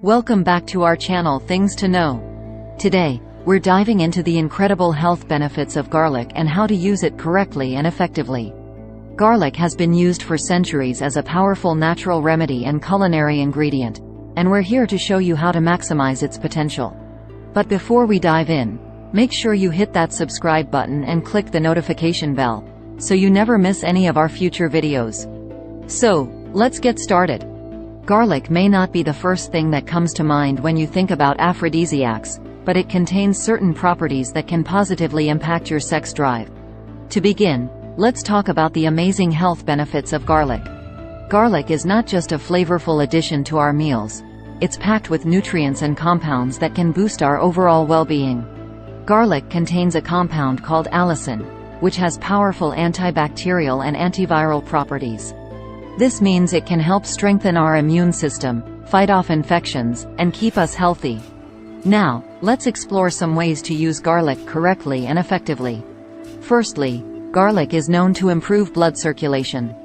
Welcome back to our channel Things to Know. Today, we're diving into the incredible health benefits of garlic and how to use it correctly and effectively. Garlic has been used for centuries as a powerful natural remedy and culinary ingredient, and we're here to show you how to maximize its potential. But before we dive in, make sure you hit that subscribe button and click the notification bell, so you never miss any of our future videos. So, let's get started. Garlic may not be the first thing that comes to mind when you think about aphrodisiacs, but it contains certain properties that can positively impact your sex drive. To begin, let's talk about the amazing health benefits of garlic. Garlic is not just a flavorful addition to our meals. It's packed with nutrients and compounds that can boost our overall well-being. Garlic contains a compound called allicin, which has powerful antibacterial and antiviral properties. This means it can help strengthen our immune system, fight off infections, and keep us healthy. Now, let's explore some ways to use garlic correctly and effectively. Firstly, garlic is known to improve blood circulation.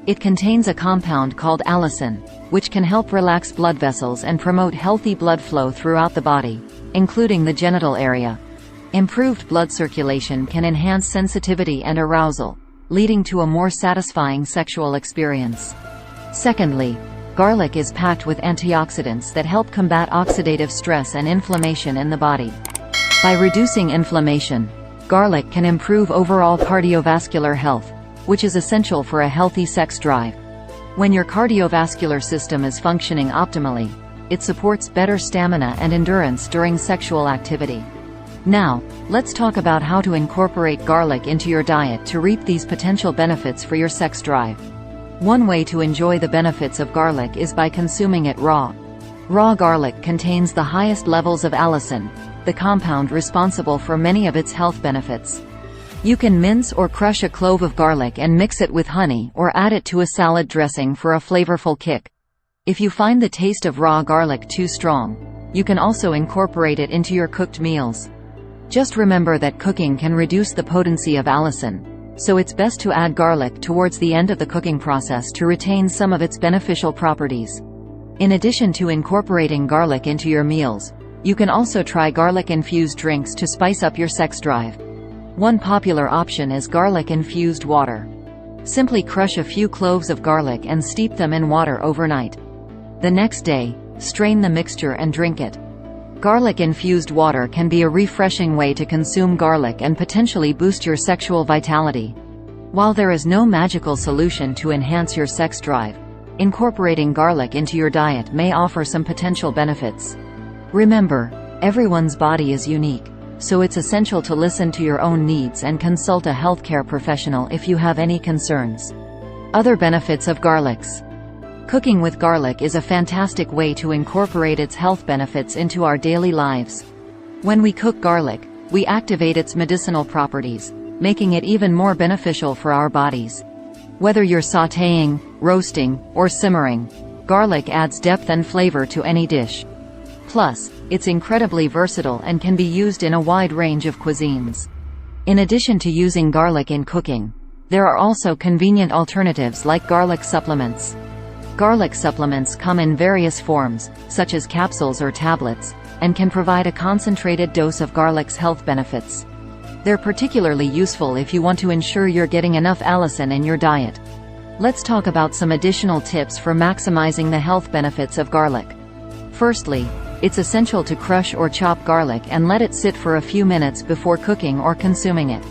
It contains a compound called allicin, which can help relax blood vessels and promote healthy blood flow throughout the body, including the genital area. Improved blood circulation can enhance sensitivity and arousal, leading to a more satisfying sexual experience. Secondly, garlic is packed with antioxidants that help combat oxidative stress and inflammation in the body. By reducing inflammation, garlic can improve overall cardiovascular health, which is essential for a healthy sex drive. When your cardiovascular system is functioning optimally, it supports better stamina and endurance during sexual activity. Now, let's talk about how to incorporate garlic into your diet to reap these potential benefits for your sex drive. One way to enjoy the benefits of garlic is by consuming it raw. Raw garlic contains the highest levels of allicin, the compound responsible for many of its health benefits. You can mince or crush a clove of garlic and mix it with honey or add it to a salad dressing for a flavorful kick. If you find the taste of raw garlic too strong, you can also incorporate it into your cooked meals. Just remember that cooking can reduce the potency of allicin, so it's best to add garlic towards the end of the cooking process to retain some of its beneficial properties. In addition to incorporating garlic into your meals, you can also try garlic-infused drinks to spice up your sex drive. One popular option is garlic-infused water. Simply crush a few cloves of garlic and steep them in water overnight. The next day, strain the mixture and drink it. Garlic-infused water can be a refreshing way to consume garlic and potentially boost your sexual vitality. While there is no magical solution to enhance your sex drive, incorporating garlic into your diet may offer some potential benefits. Remember, everyone's body is unique, so it's essential to listen to your own needs and consult a healthcare professional if you have any concerns. Other benefits of garlics. Cooking with garlic is a fantastic way to incorporate its health benefits into our daily lives. When we cook garlic, we activate its medicinal properties, making it even more beneficial for our bodies. Whether you're sautéing, roasting, or simmering, garlic adds depth and flavor to any dish. Plus, it's incredibly versatile and can be used in a wide range of cuisines. In addition to using garlic in cooking, there are also convenient alternatives like garlic supplements. Garlic supplements come in various forms, such as capsules or tablets, and can provide a concentrated dose of garlic's health benefits. They're particularly useful if you want to ensure you're getting enough allicin in your diet. Let's talk about some additional tips for maximizing the health benefits of garlic. Firstly, it's essential to crush or chop garlic and let it sit for a few minutes before cooking or consuming it.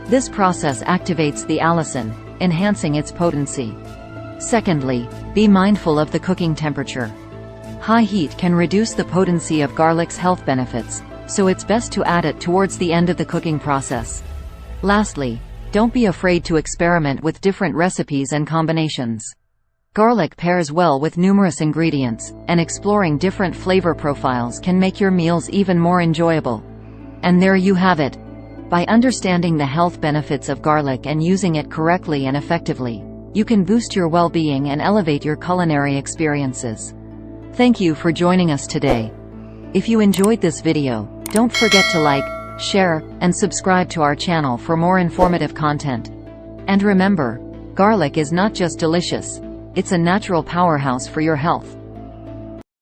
This process activates the allicin, enhancing its potency. Secondly, be mindful of the cooking temperature. High heat can reduce the potency of garlic's health benefits, so it's best to add it towards the end of the cooking process. Lastly, don't be afraid to experiment with different recipes and combinations. Garlic pairs well with numerous ingredients, and exploring different flavor profiles can make your meals even more enjoyable. And there you have it. By understanding the health benefits of garlic and using it correctly and effectively, you can boost your well-being and elevate your culinary experiences. Thank you for joining us today. If you enjoyed this video, don't forget to like, share, and subscribe to our channel for more informative content. And remember, garlic is not just delicious, it's a natural powerhouse for your health.